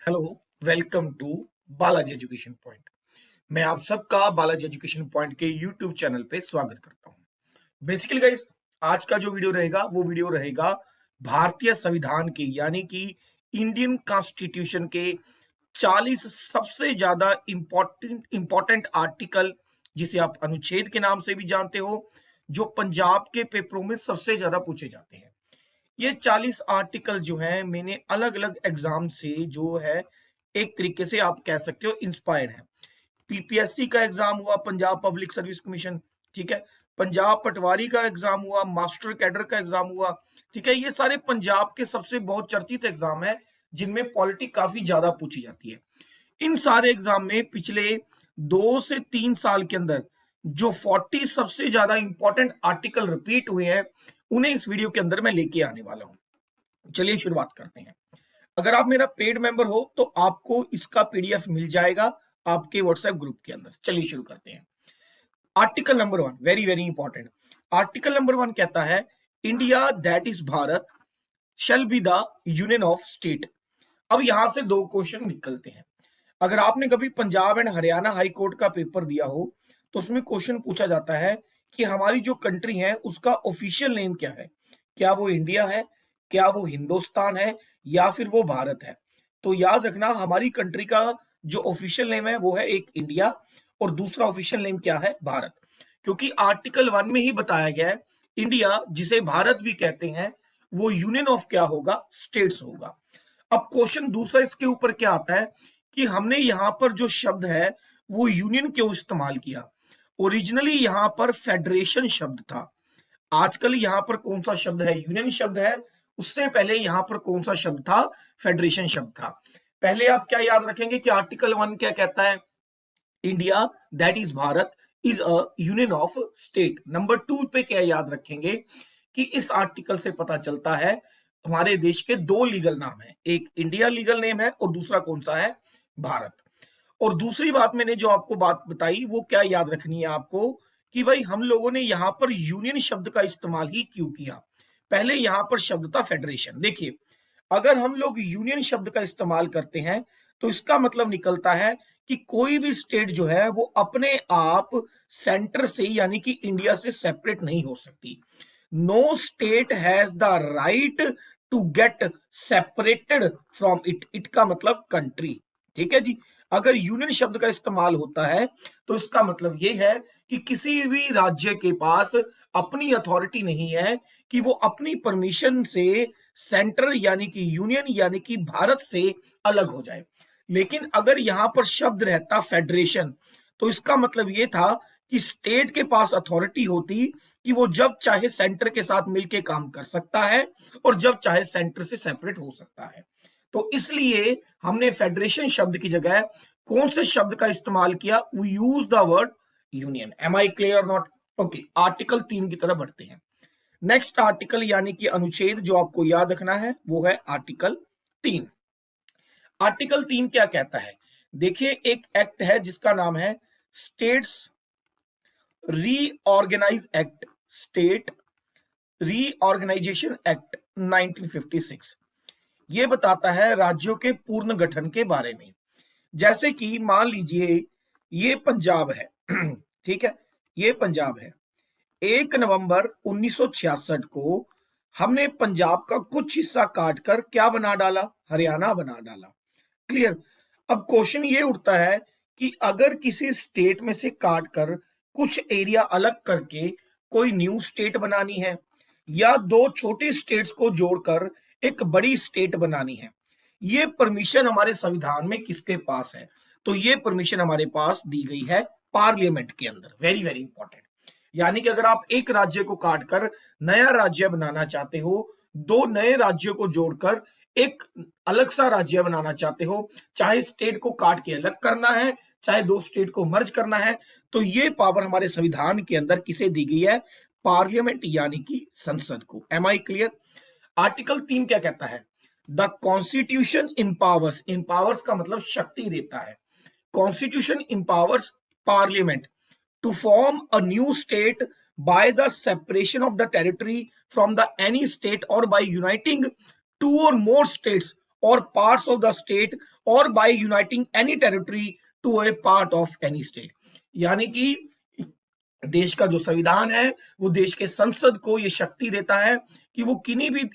Hello, welcome to Balaji education point. मैं आप सबका बालाजी एजुकेशन पॉइंट के यूट्यूब चैनल पे स्वागत करता हूं। बेसिकली गाइस, आज का जो वीडियो रहेगा वो वीडियो रहेगा भारतीय संविधान के यानी कि इंडियन कॉन्स्टिट्यूशन के 40 सबसे ज्यादा इंपॉर्टेंट आर्टिकल, जिसे आप अनुच्छेद के नाम से भी जानते हो, जो पंजाब के पेपरों में सबसे ज्यादा पूछे जाते हैं। ये 40 आर्टिकल जो हैं मैंने अलग अलग एग्जाम से जो है एक तरीके से आप कह सकते हो इंस्पायर्ड है। पीपीएससी का एग्जाम हुआ, पंजाब पब्लिक सर्विस कमीशन, ठीक है। पंजाब पटवारी का एग्जाम हुआ, मास्टर कैडर का एग्जाम हुआ, ठीक है। ये सारे पंजाब के सबसे बहुत चर्चित एग्जाम है जिनमें पॉलिटी काफी ज्यादा पूछी जाती है। इन सारे एग्जाम में पिछले 2 से 3 साल के अंदर जो 40 सबसे ज्यादा इंपॉर्टेंट आर्टिकल रिपीट हुए हैं, उन्हें इस वीडियो के अंदर मैं लेके आने वाला हूं। चलिए शुरुआत करते हैं। अगर आप मेरा पेड मेंबर हो तो आपको इसका पीडीएफ मिल जाएगा आपके व्हाट्सएप ग्रुप के अंदर। चलिए शुरू करते हैं। Article number 1 very very important. Article number 1 कहता है, India that is Bharat shall be the union of state. अब यहां से दो क्वेश्चन निकलते हैं। अगर आपने कभी Punjab and Haryana high court का पेपर दिया हो तो उसमें क्वेश्चन पूछा जाता है कि हमारी जो कंट्री है उसका ऑफिशियल नेम क्या है। क्या वो इंडिया है, क्या वो हिंदुस्तान है, या फिर वो भारत है। तो याद रखना, हमारी कंट्री का जो ऑफिशियल नेम है वो है एक इंडिया, और दूसरा ऑफिशियल नेम क्या है, भारत। क्योंकि आर्टिकल 1 में ही बताया गया है इंडिया, जिसे भारत भी कहते हैं, वो यूनियन ऑफ क्या होगा, स्टेट्स होगा। अब क्वेश्चन दूसरा इसके ऊपर क्या आता है कि हमने यहां पर जो शब्द है वो यूनियन क्यों इस्तेमाल किया। ओरिजिनली यहां पर फेडरेशन शब्द था। आजकल यहां पर कौन सा शब्द है, यूनियन शब्द है। उससे पहले यहां पर कौन सा शब्द था, फेडरेशन शब्द था। पहले आप क्या याद रखेंगे कि आर्टिकल 1 क्या कहता है, India that is Bharat is a union of state. Number 2 पे क्या याद रखेंगे कि इस आर्टिकल से पता चलता है हमारे देश के दो लीगल नाम है, एक इंडिया लीगल नेम है और दूसरा कौन सा है, भारत। और दूसरी बात मैंने जो आपको बात बताई वो क्या याद रखनी है आपको कि भाई हम लोगों ने यहां पर यूनियन शब्द का इस्तेमाल ही क्यों किया। पहले यहां पर शब्द था फेडरेशन। देखिए, अगर हम लोग यूनियन शब्द का इस्तेमाल करते हैं तो इसका मतलब निकलता है कि कोई भी स्टेट जो है वो अपने आप सेंटर से यानी कि इंडिया से सेपरेट नहीं हो सकती। No state has the right to get separated from it. It का मतलब कंट्री, ठीक है जी। अगर यूनियन शब्द का इस्तेमाल होता है तो इसका मतलब यह है कि किसी भी राज्य के पास अपनी अथॉरिटी नहीं है कि वो अपनी परमिशन से सेंट्रल यानी कि यूनियन यानी कि भारत से अलग हो जाए। लेकिन अगर यहां पर शब्द रहता फेडरेशन तो इसका मतलब यह था कि स्टेट के पास अथॉरिटी होती कि वो जब चाहे सेंटर के साथ मिलकर काम कर सकता है और जब चाहे सेंटर से सेपरेट हो सकता है। तो इसलिए हमने फेडरेशन शब्द की जगह कौन से शब्द का इस्तेमाल किया, we use the word union. Am I clear not? Okay, article 3 की तरफ बढ़ते हैं। नेक्स्ट आर्टिकल यानी कि अनुच्छेद जो आपको याद रखना है वो है आर्टिकल 3। आर्टिकल 3 क्या कहता है, देखिए एक एक्ट है जिसका नाम है states reorganise act, state reorganisation act 1956। ये बताता है राज्यों के पूर्ण गठन के बारे में। जैसे कि मान लीजिए ये पंजाब है ठीक है, ये पंजाब है। 1 नवंबर 1966 को हमने पंजाब का कुछ हिस्सा काटकर क्या बना डाला, हरियाणा बना डाला। क्लियर? अब क्वेश्चन ये उठता है कि अगर किसी स्टेट में से काटकर कुछ एरिया अलग करके कोई न्यू स्टेट बनानी है या दो छोटी स्टेट्स को जोड़कर एक बड़ी स्टेट बनानी है, ये परमिशन हमारे संविधान में किसके पास है? तो ये परमिशन हमारे पास दी गई है पार्लियामेंट के अंदर। Very very important. यानी कि अगर आप एक राज्य को काटकर नया राज्य बनाना चाहते हो, दो नए राज्यों को जोड़कर एक अलग सा राज्य बनाना चाहते हो, चाहे स्टेट को काट के अलग करना है चाहे दो स्टेट को मर्ज करना है, तो ये पावर हमारे संविधान के अंदर किसे दी गई है, पार्लियामेंट यानी कि संसद को। M I clear? आर्टिकल 3 क्या कहता है, द कॉन्स्टिट्यूशन इम्पावर्स, इम्पावर्स का मतलब शक्ति देता है, constitution empowers parliament to form a new state by the separation of the territory from the any state or by uniting two or more states or parts of the state or by uniting any territory to a part of any state। यानी कि देश का जो संविधान है वो देश के संसद को ये शक्ति देता है कि वो किन्हीं भी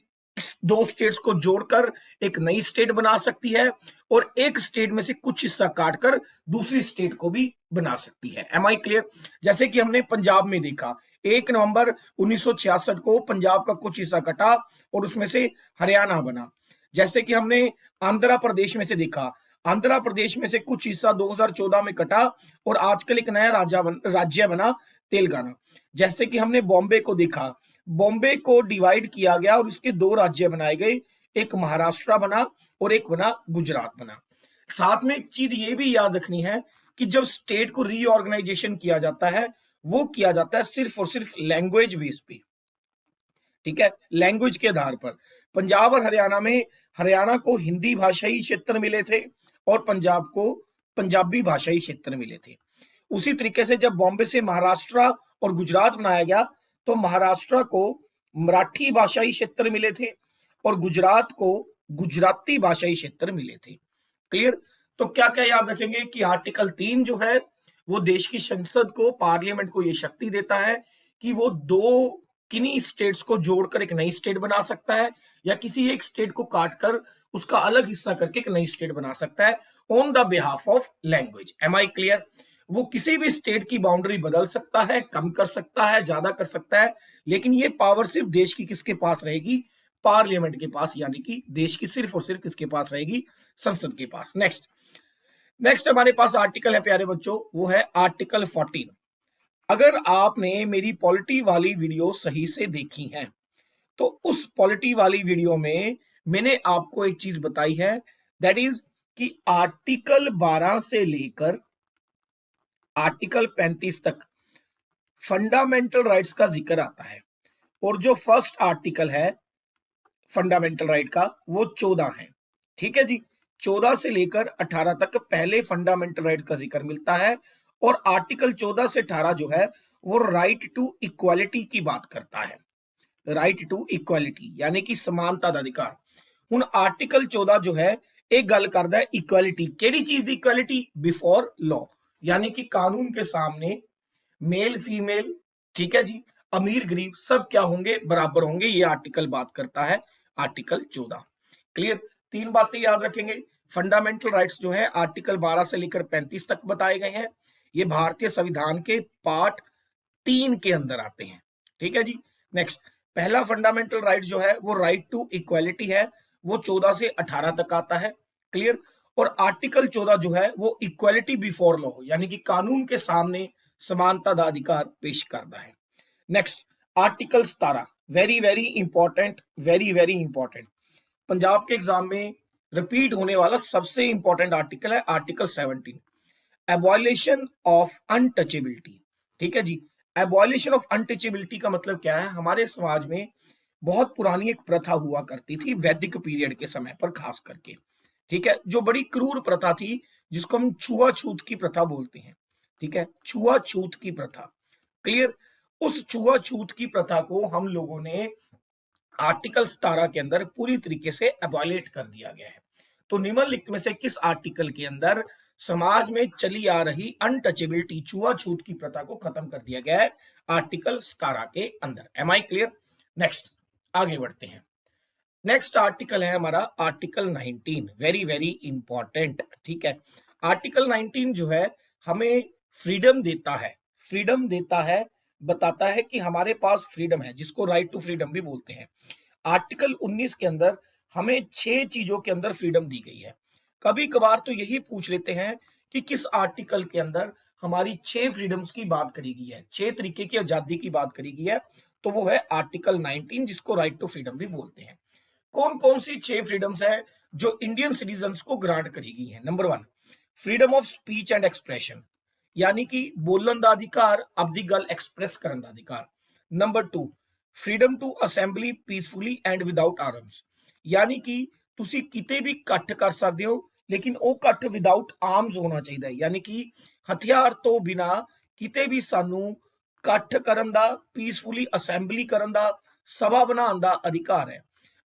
दो स्टेट्स को जोड़कर एक नई स्टेट बना सकती है और एक स्टेट में से कुछ हिस्सा काटकर दूसरी स्टेट को भी बना सकती है। Am I clear? जैसे कि हमने पंजाब में देखा 1 नवंबर 1966 को पंजाब का कुछ हिस्सा कटा और उसमें से हरियाणा बना। जैसे कि हमने आंध्र प्रदेश में से देखा, आंध्र प्रदेश में से कुछ हिस्सा 2014 में कटा और आजकल एक नया राज्य बना तेलंगाना। जैसे कि हमने बॉम्बे को देखा, बॉम्बे को डिवाइड किया गया और उसके दो राज्य बनाए गए, एक महाराष्ट्र बना और एक बना गुजरात बना। साथ में एक चीज ये भी याद रखनी है कि जब स्टेट को रीऑर्गेनाइजेशन किया जाता है वो किया जाता है सिर्फ और सिर्फ लैंग्वेज बेस पे, ठीक है, लैंग्वेज के आधार पर। पंजाब और हरियाणा में हरियाणा को हिंदी भाषाई क्षेत्र मिले थे और पंजाब को पंजाबी भाषाई क्षेत्र मिले थे। उसी तरीके से जब बॉम्बे से महाराष्ट्र और गुजरात बनाया गया तो महाराष्ट्र को मराठी भाषाई क्षेत्र मिले थे और गुजरात को गुजराती भाषाई क्षेत्र मिले थे। क्लियर? तो क्या क्या याद रखेंगे कि आर्टिकल 3 जो है वो देश की संसद को, पार्लियामेंट को ये शक्ति देता है कि वो दो किन्हीं स्टेट्स को जोड़कर एक नई स्टेट बना सकता है या किसी एक स्टेट को काटकर उसका अलग हिस्सा करके एक नई स्टेट बना सकता है on the behalf of language. Am I clear? वो किसी भी स्टेट की बाउंड्री बदल सकता है, कम कर सकता है, ज्यादा कर सकता है, लेकिन ये पावर सिर्फ देश की किसके पास रहेगी? पार्लियामेंट के पास, यानी कि देश की सिर्फ और सिर्फ किसके पास रहेगी? संसद के पास। नेक्स्ट हमारे पास आर्टिकल है प्यारे बच्चों, वो है आर्टिकल 14। अगर आपने मेरी पॉलिटी वाली वीडियो सही से देखी है तो उस पॉलिटी वाली वीडियो में मैंने आपको एक चीज बताई है, दैट इज कि आर्टिकल 12 से लेकर आर्टिकल 35 तक फंडामेंटल राइट्स का जिक्र आता है और जो फर्स्ट आर्टिकल है फंडामेंटल राइट का वो 14 है। ठीक है जी, 14 से लेकर 18 तक पहले फंडामेंटल राइट का जिक्र मिलता है और आर्टिकल 14 से 18 जो है वो राइट टू इक्वालिटी की बात करता है। राइट टू इक्वालिटी यानी कि समानता का अधिकार। हुण आर्टिकल 14 जो है एक गल करदा है इक्वालिटी, केड़ी चीज दी इक्वालिटी? बिफोर लॉ, यानी कि कानून के सामने मेल फीमेल, ठीक है जी, अमीर गरीब सब क्या होंगे? बराबर होंगे। ये आर्टिकल बात करता है आर्टिकल 14। क्लियर? 3 बातें याद रखेंगे। फंडामेंटल राइट्स जो है आर्टिकल 12 से लेकर 35 तक बताए गए हैं। ये भारतीय संविधान के पार्ट 3 के अंदर आते हैं। ठीक है जी। नेक्स्ट, पहला फंडामेंटल राइट जो है वो राइट टू इक्वालिटी है, वो 14 से 18 तक आता है। क्लियर? और आर्टिकल 14 जो है वो इक्वालिटी बिफोर लॉ यानी कि कानून के सामने समानता का अधिकार पेश करता है। Next, article 17 very very important, very important, Punjab के एग्जाम में रिपीट होने वाला सबसे इंपॉर्टेंट आर्टिकल है आर्टिकल 17, एबॉलिशन ऑफ अनटचेबिलिटी। ठीक है जी, एबॉलिशन ऑफ अनटचेबिलिटी का मतलब क्या है? हमारे समाज में बहुत पुरानी एक प्रथा हुआ करती थी वैदिक पीरियड के समय पर खास करके, ठीक है, जो बड़ी क्रूर प्रथा थी जिसको हम छुआछूत की प्रथा बोलते हैं। ठीक है, छुआछूत की प्रथा। क्लियर? उस छुआछूत की प्रथा को हम लोगों ने आर्टिकल 17 के अंदर पूरी तरीके से एबॉलिट कर दिया गया है। तो निम्नलिखित में से किस आर्टिकल के अंदर समाज में चली आ रही अनटचेबिलिटी, छुआछूत की प्रथा को खत्म कर दिया गया है? आर्टिकल 17 के अंदर। Am I clear? नेक्स्ट आगे बढ़ते हैं। नेक्स्ट आर्टिकल है हमारा आर्टिकल 19, वेरी इंपॉर्टेंट। ठीक है, आर्टिकल 19 जो है हमें फ्रीडम देता है, फ्रीडम देता है, बताता है कि हमारे पास फ्रीडम है, जिसको राइट टू फ्रीडम भी बोलते हैं। आर्टिकल 19 के अंदर हमें 6 चीजों के अंदर फ्रीडम दी गई है। कभी कभार तो यही पूछ लेते हैं कि किस आर्टिकल के अंदर हमारी 6 फ्रीडम्स की बात करी गई है, 6 तरीके की आजादी की बात करी गई है, तो वो है आर्टिकल 19 जिसको राइट टू फ्रीडम भी बोलते हैं। कौन कौन सी 6 फ्रीडम्स है जो इंडियन सिटीजन्स को ग्रांट करी गई है? Number 1, freedom of speech and expression, यानी कि बोलन का अधिकार, अपनी गल एक्सप्रेस करने का अधिकार। Number 2, freedom to assembly peacefully and without arms, यानी कि तुसी किते भी इकट्ठ कर सकते हो लेकिन वो इकट्ठ विदाउट आर्म्स होना चाहिए, यानी कि हथियार तो बिना किते भी सानू इकट्ठ करन दा, पीसफुली असेंबली करन दा, सभा बनाने का अधिकार है।